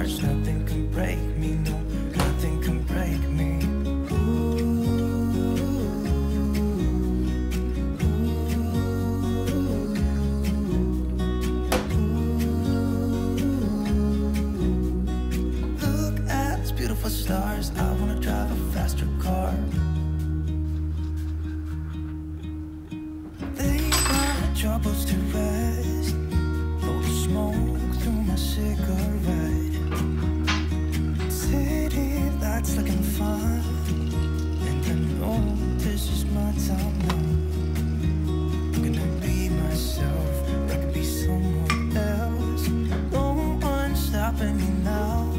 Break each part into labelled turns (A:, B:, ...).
A: stars. Nothing can break me, no, nothing can break me. Look at these beautiful stars. I wanna drive a faster car. Lay my troubles to rest. Blow the smoke through my cigarette. City lights looking fine, and I know this is my time now. I'm gonna be myself, I could be someone else. No one's stopping me now.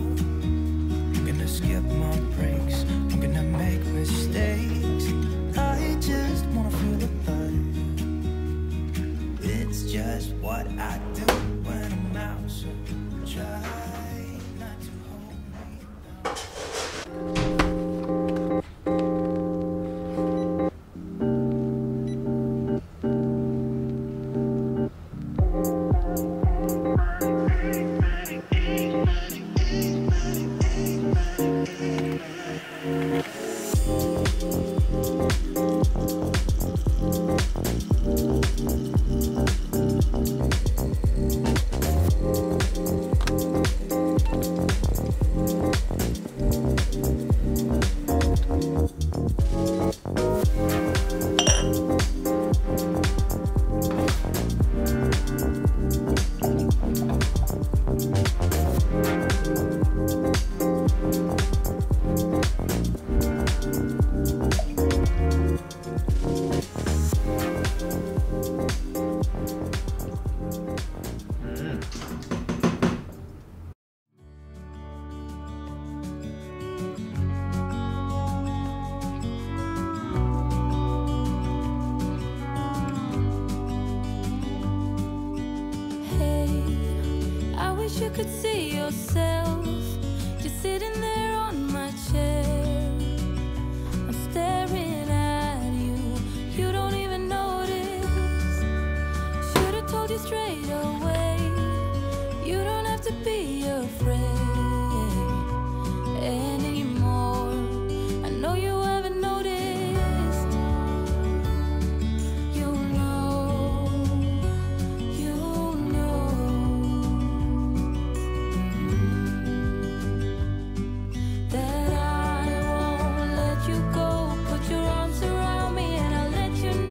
A: I'm gonna skip my breaks, I'm gonna make mistakes. I just wanna feel alive. It's just what I do when I'm out, so try not to hold me down.
B: You could see yourself just sitting there